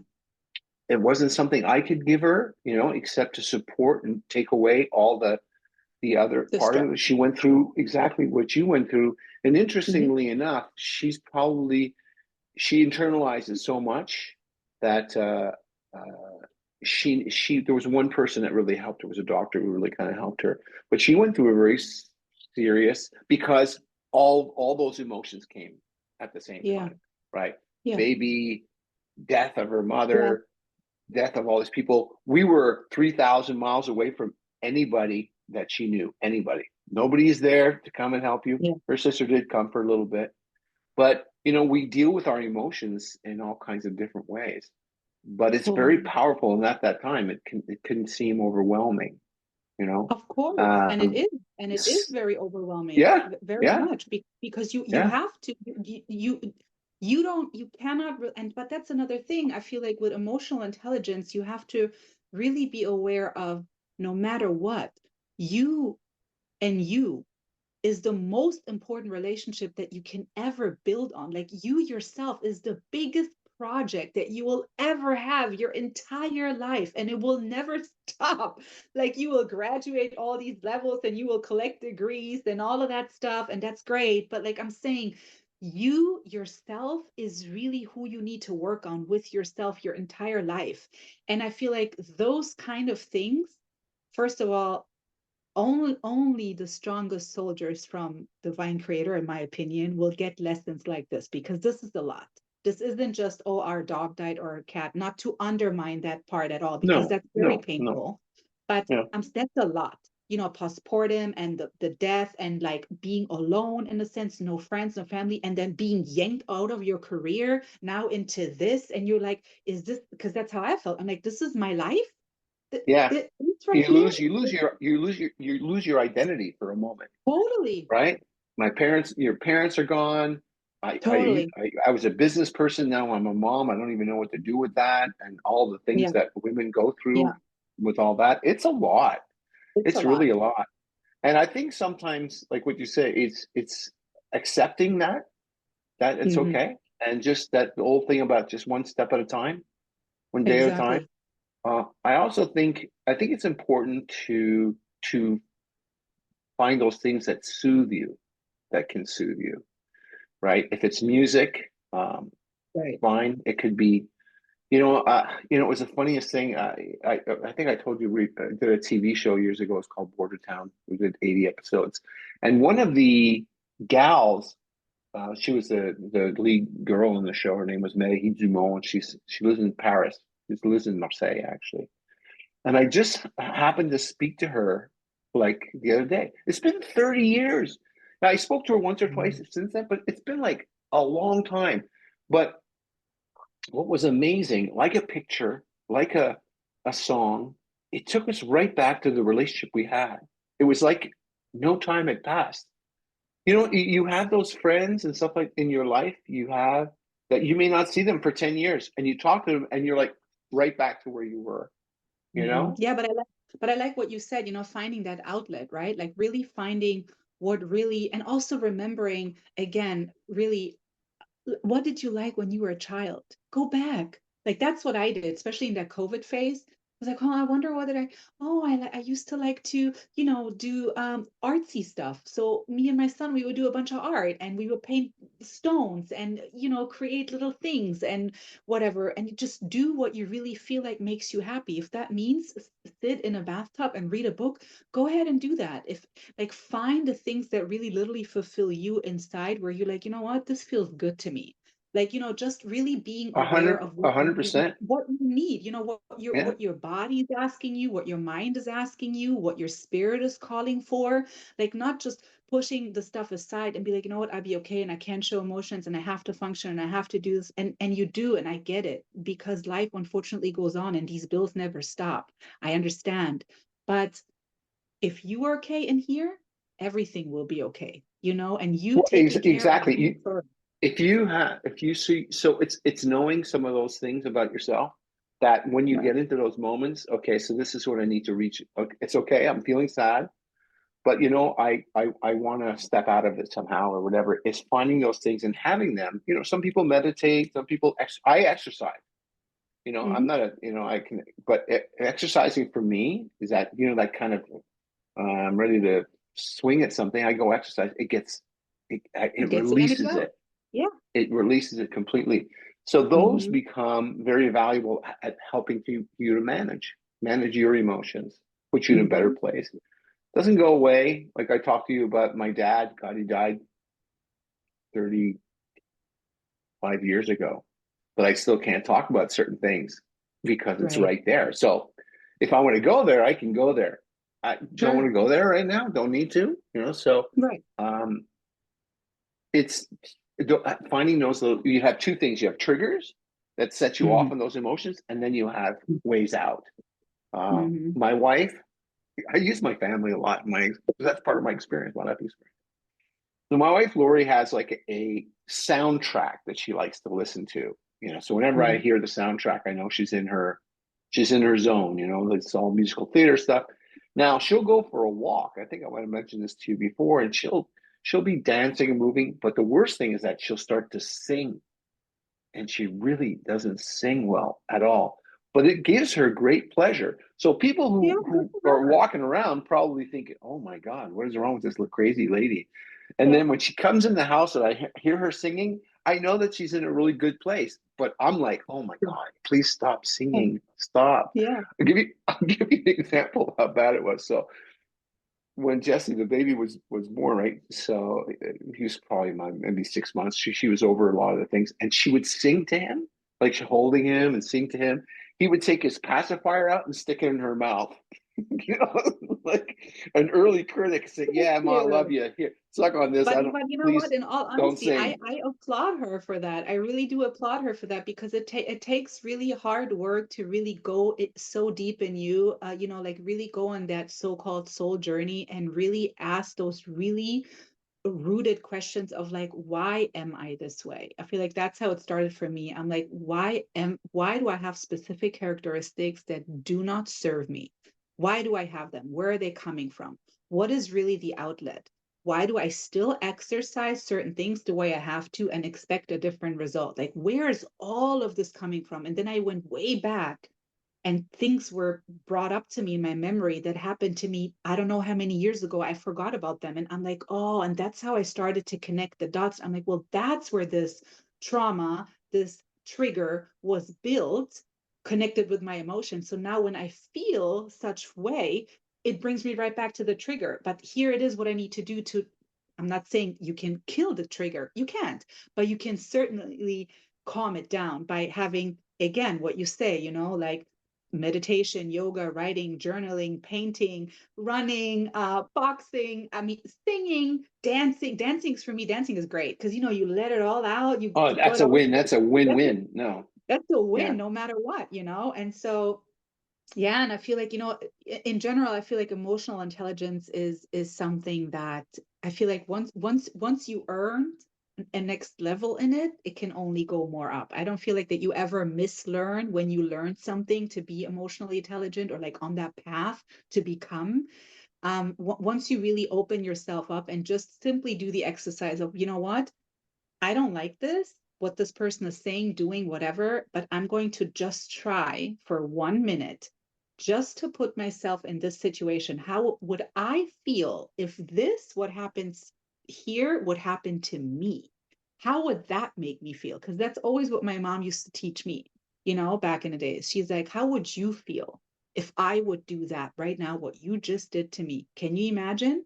It wasn't something I could give her, except to support and take away all the other The part stress. of it. She went through exactly what you went through. And Mhm. interestingly enough, she internalizes so much that she there was one person that really helped her, was a doctor who really kind of helped her. But she went through a very serious, because all those emotions came at the same Yeah. time, right? Yeah. Baby, death of her Yeah. mother, death of all these people. We were 3,000 miles away from anybody that she knew, anybody. Nobody is there to come and help you. Yeah. Her sister did come for a little bit, but we deal with our emotions in all kinds of different ways. But it's very Totally. powerful, and at that time, it can seem overwhelming. You know, Of course, um, and it is very overwhelming, yeah, very yeah, much, because you yeah. have to, you don't, you cannot, and but that's another thing. I feel like with emotional intelligence, you have to really be aware of, no matter what, you and you is the most important relationship that you can ever build on. Like, you yourself is the biggest project that you will ever have your entire life, and it will never stop. Like, you will graduate all these levels and you will collect degrees and all of that stuff, and that's great. But like I'm saying, you yourself is really who you need to work on with yourself your entire life. And I feel like those kind of things, first of all, only the strongest soldiers from divine creator, in my opinion, will get lessons like this, because this is a lot. This isn't just, oh, our dog died or our cat, not to undermine that part at all, because No, that's very no, no. painful. But Yeah, that's a lot, postpartum, and the death, and like being alone in a sense, no friends, no family, and then being yanked out of your career now into this. And you're like, is this, because that's how I felt. I'm like, this is my life. yeah. It's right You here. lose, you lose your identity for a moment, Totally. right? Your parents are gone. Totally. I was a business person. Now I'm a mom. I don't even know what to do with that, and all the things Yeah. that women go Yeah. through with all that. It's a lot. It's a It's lot. really a lot. And I think sometimes, like what you say, it's accepting that it's Hmm. okay, and just that the whole thing about just one step at a time, one day at a time. Exactly. I think it's important to find those things that soothe you, that can soothe you, right? If it's music, Right. fine. It could be, it was the funniest thing. I think I told you we did a TV show years ago. It's called Border Town. We did 80 episodes, and one of the gals, she was the lead girl in the show. Her name was Mehdi Dumont, and she lives in Paris. She lives in Marseille, actually. And I just happened to speak to her like the other day. It's been 30 years. Now, I spoke to her once or twice Mhm. since then, but it's been like a long time. But what was amazing, like a picture, like a song, it took us right back to the relationship we had. It was like no time had passed. You have those friends and stuff like in your life you have that you may not see them for 10 years, and you talk to them and you're like right back to where you were, you know? Yeah, but I like what you said, finding that outlet, right? Like really finding what really, and also remembering again, really, what did you like when you were a child? Go back. Like, that's what I did, especially in that COVID phase. I was like, oh, I wonder what did I, oh, I used to like to, do artsy stuff. So me and my son, we would do a bunch of art, and we would paint stones, and, create little things and whatever. And you just do what you really feel like makes you happy. If that means sit in a bathtub and read a book, go ahead and do that. If, like, find the things that really literally fulfill you inside, where you're like, you know what, this feels good to me. Like, just really being a aware hundred, of a what hundred you percent. what you need, Yeah. what your body is asking you, what your mind is asking you, what your spirit is calling for. Like, not just pushing the stuff aside and be like, what, I'll be okay, and I can't show emotions, and I have to function, and I have to do this. And you do, and I get it, because life unfortunately goes on and these bills never stop. I understand. But if you are okay in here, everything will be okay, and you Well, taking care of exactly. you first. If you see, so it's knowing some of those things about yourself that when you Right. get into those moments, okay, so this is what I need to reach. Okay, it's okay. I'm feeling sad, but I want to step out of it somehow or whatever. It's finding those things and having them. Some people meditate, some people I exercise. I'm Mm-hmm. not I can, but exercising for me is that, that kind of, I'm ready to swing at something. I go exercise. It Gets the energy releases out. it. Yeah. It releases it completely. So those Mm-hmm. become very valuable at helping you to manage your emotions, put you in a better Mm-hmm. place. Doesn't go away. Like I talked to you about my dad. God, he died 35 years ago, but I still can't talk about certain things because it's Right. right there. So if I want to go there, I can go there. I don't want Sure. to go there right now. Don't need to, So Right. um, it's finding those little. You have two things. You have triggers that set you off Mm-hmm. on those emotions, and then you have ways out. Mm-hmm. My wife, I use my family a lot. That's part of my experience, my life experience. So my wife Lori has like a soundtrack that she likes to listen to. So whenever I Mm-hmm. hear the soundtrack, I know she's in her zone. It's all musical theater stuff. Now she'll go for a walk. I think I might have mentioned this to you before, and she'll be dancing and moving. But the worst thing is that she'll start to sing, and she really doesn't sing well at all. But it gives her great pleasure. So people Yeah, good who for are her. walking around probably thinking, "Oh my God, what is wrong with this crazy lady?" And Yeah. then when she comes in the house and I hear her singing, I know that she's in a really good place. But I'm like, "Oh my God, please stop singing! Stop!" Yeah. I'll give you an example of how bad it was. So when Jesse, the baby, was born, right? So he was probably maybe 6 months. She was over a lot of the things, and she would sing to him, like holding him and sing to him. He would take his pacifier out and stick it in her mouth. Like an early critic said, "Yeah, Ma, I love Cute. you. Here, suck on this. I don't. But you know what? Please In all don't honesty, sing." I applaud her for that. I really do applaud her for that, because it takes really hard work to really go so deep in you, like really go on that so-called soul journey and really ask those really rooted questions of like, why am I this way? I feel like that's how it started for me. I'm like, why do I have specific characteristics that do not serve me? Why do I have them? Where are they coming from? What is really the outlet? Why do I still exercise certain things the way I have to and expect a different result? Like, where is all of this coming from? And then I went way back, and things were brought up to me in my memory that happened to me, I don't know how many years ago. I forgot about them, and I'm like, oh, and that's how I started to connect the dots. I'm like, well, that's where this trauma, this trigger was built, connected with my emotions. So now when I feel such way, it brings me right back to the trigger. But here it is, what I need to do to, I'm not saying you can kill the trigger, you can't, but you can certainly calm it down by having, again, what you say, like meditation, yoga, writing, journaling, painting, running, boxing, I mean, singing, dancing. Dancing's for me, dancing is great because you let it all out. Oh, that's It a always win. That's a that's a, win-win. No, that's a yeah. win no matter what. And so yeah, and I feel like, in general, I feel like emotional intelligence is something that I feel like once you earn a next level in it, it can only go more up. I don't feel like that you ever mislearn when you learn something to be emotionally intelligent or like on that path to become. Once you really open yourself up and just simply do the exercise of, you know what? I don't like what this person is saying, doing, whatever, but I'm going to just try for 1 minute just to put myself in this situation. How would I feel if what happens here would happen to me? How would that make me feel? Because that's always what my mom used to teach me, back in the days. She's like, how would you feel if I would do that right now, what you just did to me? Can you imagine?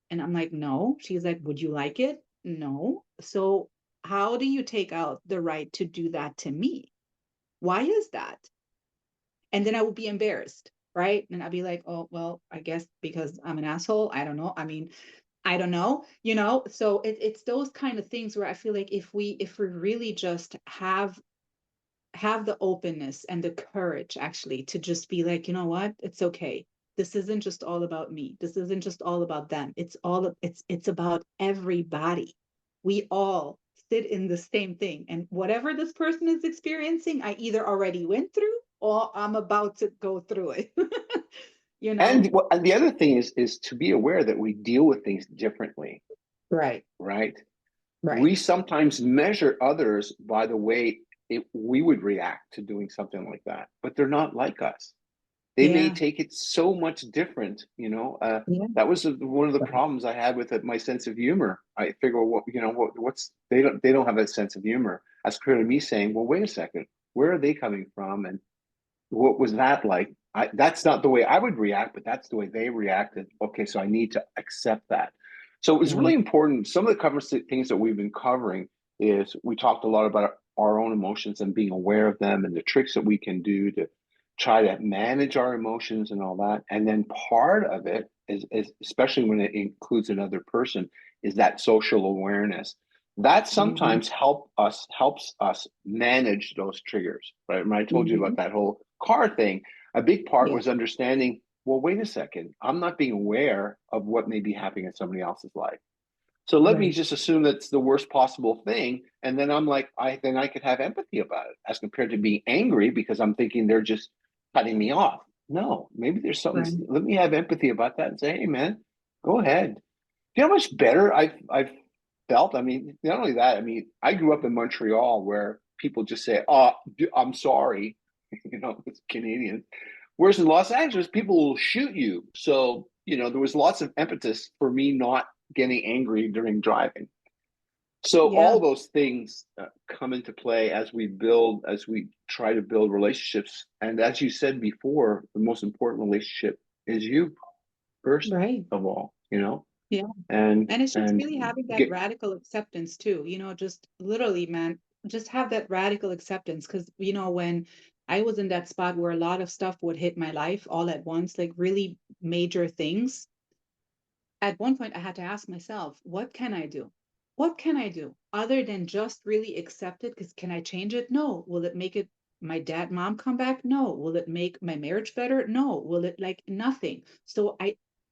And I'm like, no. She's like, would you like it? No. So how do you take out the right to do that to me? Why is that? And then I would be embarrassed, right? And I'd be like, oh, well, I guess because I'm an asshole. I don't know. I mean, I don't know, so it's those kind of things where I feel like if we really just have the openness and the courage actually to just be like, you know what, it's okay. This isn't just all about me. This isn't just all about them. It's about everybody. We all sit in the same thing. And whatever this person is experiencing, I either already went through or I'm about to go through it. you know? And the other thing is to be aware that we deal with things differently, Right. right? Right. We sometimes measure others by the way we would react to doing something like that, but they're not like us. They may Yeah. take it so much different, Yeah. that was one of the problems I had with my sense of humor. I figure, what's they don't have a sense of humor, as compared to me saying, well, wait a second, where are they coming from, and what was that like? That's not the way I would react, but that's the way they reacted. Okay, so I need to accept that. So it was really Right. important. Some of the things that we've been covering is we talked a lot about our own emotions and being aware of them and the tricks that we can do to try to manage our emotions and all that. And then part of it is especially when it includes another person, is that social awareness that Mhm. sometimes helps us manage those triggers, right? When I told you about Mhm. that whole car thing, a big part Yeah. was understanding, well, wait a second, I'm not being aware of what may be happening in somebody else's life. So let me Right. just assume that's the worst possible thing. And then I'm like, I could have empathy about it, as compared to being angry because I'm thinking they're just cutting me off. No, maybe there's something. Right. Let me have empathy about that and say, hey man, go ahead. You know how much better I've felt? I mean, not only that, I mean, I grew up in Montreal where people just say, oh, I'm sorry, it's Canadian. Whereas in Los Angeles, people will shoot you. So, there was lots of impetus for me not getting angry during driving. So Yeah. all those things come into play as we try to build relationships. And as you said before, the most important relationship is you first Right. of all, Yeah. and And it's just and really having that get radical acceptance too, just literally, man, just have that radical acceptance. Cause, when I was in that spot where a lot of stuff would hit my life all at once, like really major things, at one point I had to ask myself, what can I do? What can I do other than just really accept it? Because can I change it? No. Will it make it my dad, mom come back? No. Will it make my marriage better? No. Will it like nothing? So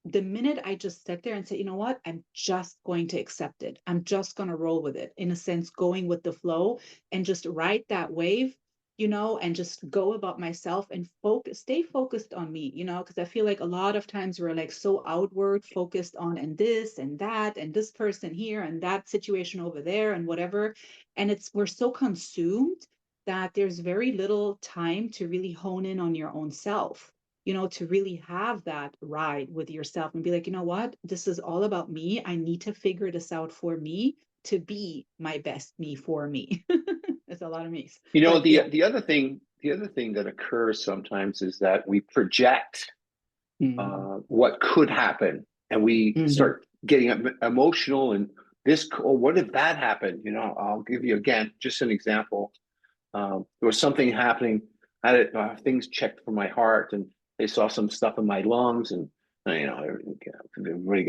the minute I just sat there and said, you know what, I'm just going to accept it. I'm just going to roll with it, in a sense, going with the flow and just ride that wave, and just go about myself and stay focused on me, because I feel like a lot of times we're like so outward focused on and this and that and this person here and that situation over there and whatever. And we're so consumed that there's very little time to really hone in on your own self, to really have that ride with yourself and be like, you know what, this is all about me. I need to figure this out for me to be my best me for me. It's a lot of me's, but the yeah. the other thing that occurs sometimes is that we project Mm-hmm. what could happen, and we Mm-hmm. start getting emotional, and what if that happened? I'll give you again just an example. There was something happening. I had things checked for my heart, and they saw some stuff in my lungs, and everybody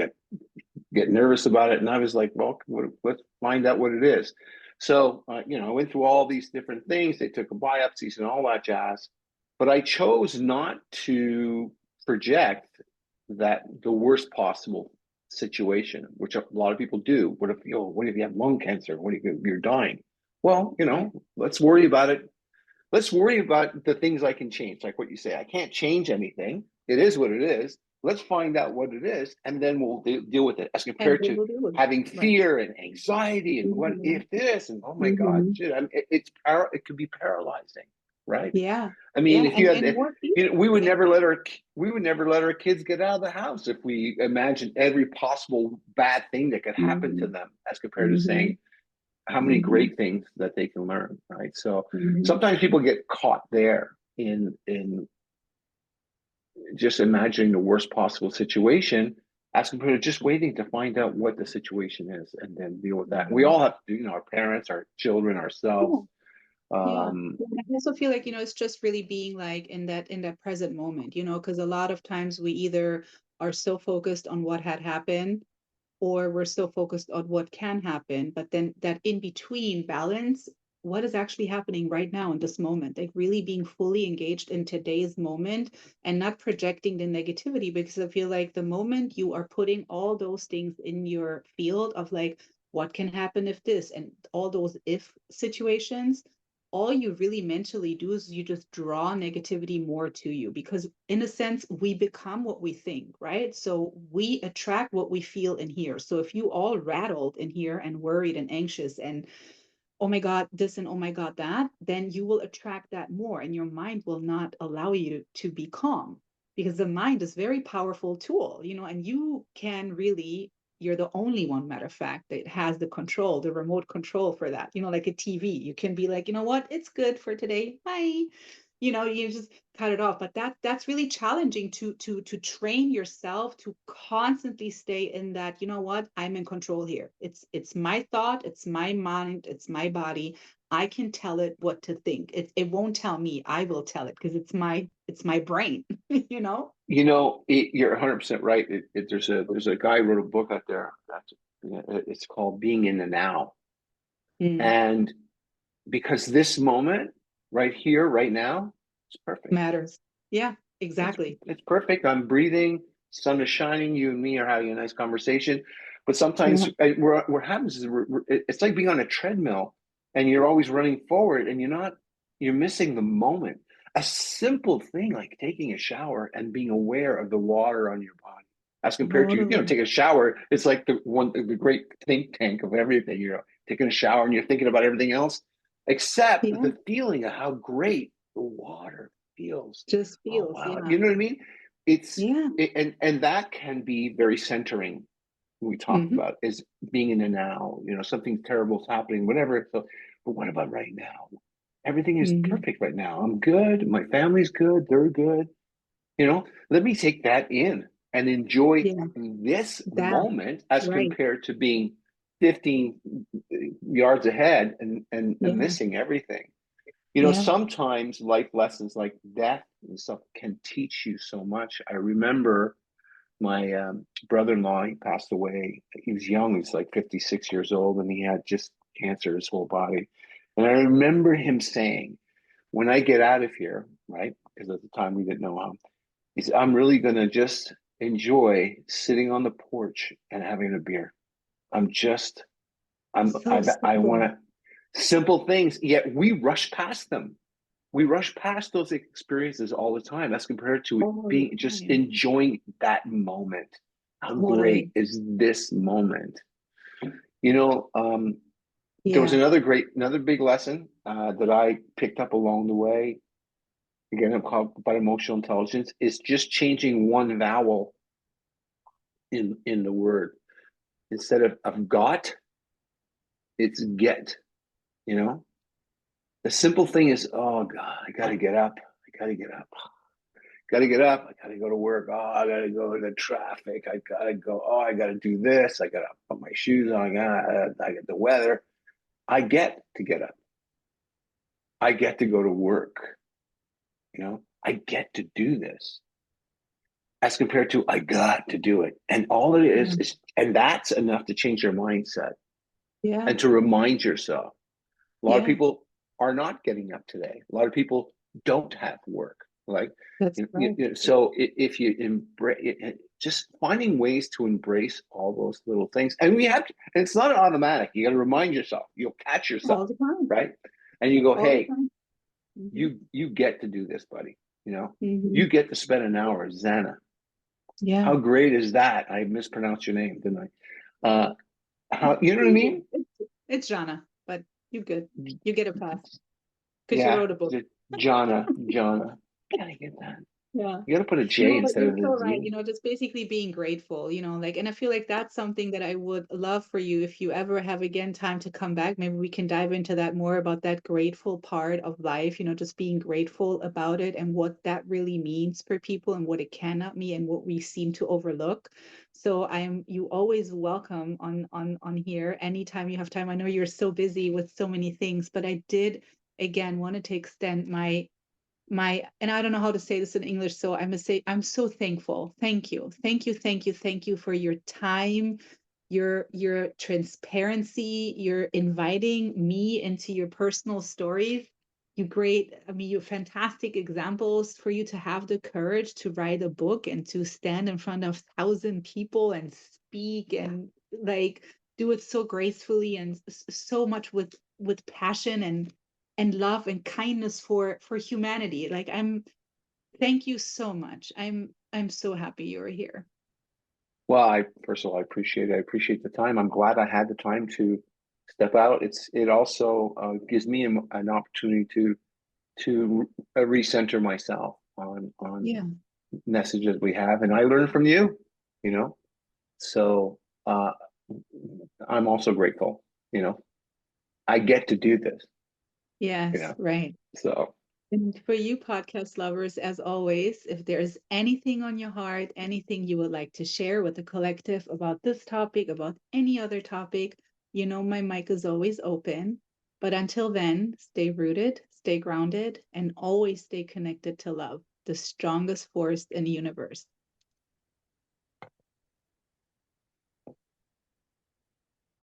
get nervous about it. And I was like, well, let's find out what it is. So, I went through all these different things. They took biopsies and all that jazz. But I chose not to project that the worst possible situation, which a lot of people do. What if you have lung cancer? What if you're dying? Well, Right. let's worry about it. Let's worry about the things I can change, like what you say. I can't change anything. It is what it is. Let's find out what it is, and then we'll deal with it. As And compared then to we'll do it. having Right. fear and anxiety and what Mm-hmm. if this and oh my God, Mm-hmm. shit! It could be paralyzing, right? Yeah. I mean, Yeah. if you And had, more we people. would Yeah. never let our kids get out of the house if we imagined every possible bad thing that could happen to Mm-hmm. them, as compared to Mm-hmm. saying how many Mm-hmm. great things that they can learn, right? So Mm-hmm. sometimes people get caught there in just imagining the worst possible situation, as compared to just waiting to find out what the situation is and then deal with that. We all have to do, our parents, our children, ourselves. Yeah. Um, I also feel like, it's just really being like in that present moment, because a lot of times we either are so focused on what had happened or we're so focused on what can happen, but then that in between balance, what is actually happening right now in this moment, like really being fully engaged in today's moment and not projecting the negativity, because I feel like the moment you are putting all those things in your field of like, what can happen if this, and all those if situations, all you really mentally do is you just draw negativity more to you, because in a sense we become what we think, right? So we attract what we feel in here. So if you all rattled in here and worried and anxious and oh my God, this and oh my God, that, then you will attract that more and your mind will not allow you to be calm, because the mind is a very powerful tool, and you can really, you're the only one, matter of fact, that has the control, the remote control for that, like a TV. You can be like, you know what, it's good for today. Bye. You just cut it off. But that's really challenging to train yourself to constantly stay in that, you know what, I'm in control here. It's my thought, it's my mind, it's my body. I can tell it what to think. It won't tell me, I will tell it, because it's my brain, you know? you're 100% right. There's a guy who wrote a book out there that's, it's called Being in the Now. Mm, And because this moment right here, right now, it's perfect. matters. Yeah, It's exactly. it's perfect. I'm breathing, sun is shining, you and me are having a nice conversation. But sometimes Yeah, what happens is it's like being on a treadmill and you're always running forward and you're missing the moment. A simple thing like taking a shower and being aware of the water on your body, as compared to, totally. take a shower. It's like the great think tank of everything. Taking a shower and you're thinking about everything else, except Yeah, the feeling of how great the water feels. just Oh feels. wow, Yeah. you know what I mean? It's Yeah. and that can be very centering. We talked Hmm. about is being in the now. Something terrible is happening, whatever. So, but what about right now? Everything is Hmm. perfect right now. I'm good. My family's good. They're good. Let me take that in and enjoy Yeah, this that, moment as right. compared to being 15 yards ahead and Yeah. missing everything. Yeah. Sometimes life lessons like death and stuff can teach you so much. I remember my brother-in-law, he passed away. He was young, he's like 56 years old, and he had just cancer his whole body. And I remember him saying, when I get out of here, right? Because at the time we didn't know how, he said, I'm really going to just enjoy sitting on the porch and having a beer. I'm just, So I want simple. to, simple things, yet we rush past them. We rush past those experiences all the time as compared to All the being just time. enjoying that moment. How great Totally. is this moment? You know, um, there was Yeah. another big lesson that I picked up along the way. Again, I'm called about emotional intelligence. Is just changing one vowel in the word. Instead of got, it's get. You know, the simple thing is, oh God, I got to get up. I got to get up. Got to get up. I got to go to work. Oh, I got to go to the traffic. I got to go. Oh, I got to do this. I got to put my shoes on. I get the weather. I get to get up. I get to go to work. I get to do this as compared to I got to do it. And all it Yeah. is, and that's enough to change your mindset Yeah. and to remind yourself. A lot of Yeah. people are not getting up today. A lot of people don't have work. Like, That's right. so if you embrace just finding ways to embrace all those little things, and and it's not automatic. You got to remind yourself. You'll catch yourself, All the time. right? And you go, All the hey, time. Hmm. you get to do this, buddy. Hmm. You get to spend an hour, Xana. Yeah. How great is that? I mispronounced your name, didn't I? How you know what I mean? It's Jana, but you good. You get a pass because you Yeah, wrote a book. Jana. Gotta get that. Yeah. You got to put a J No, but instead you're of so the right. Z. Just basically being grateful, like, and I feel like that's something that I would love for you if you ever have again time to come back. Maybe we can dive into that more about that grateful part of life, just being grateful about it and what that really means for people and what it cannot mean and what we seem to overlook. So you always welcome on here anytime you have time. I know you're so busy with so many things, but I did again wanted to extend and I don't know how to say this in English, so I must say I'm so thankful. Thank you. Thank you, thank you, thank you for your time, your transparency, your inviting me into your personal stories. You fantastic examples for you to have the courage to write a book and to stand in front of 1,000 people and speak and like do it so gracefully and so much with passion and love and kindness for humanity. Like thank you so much. I'm so happy you're here. Well, first of all, I appreciate it. I appreciate the time. I'm glad I had the time to step out. It also gives me an opportunity to recenter myself on Yeah. messages we have, and I learn from you. You know, so I'm also grateful. You know, I get to do this. You Yes, know, right. so And for you podcast lovers, as always, if there's anything on your heart, anything you would like to share with the collective about this topic, about any other topic, my mic is always open. But until then, stay rooted, stay grounded, and always stay connected to love, the strongest force in the universe.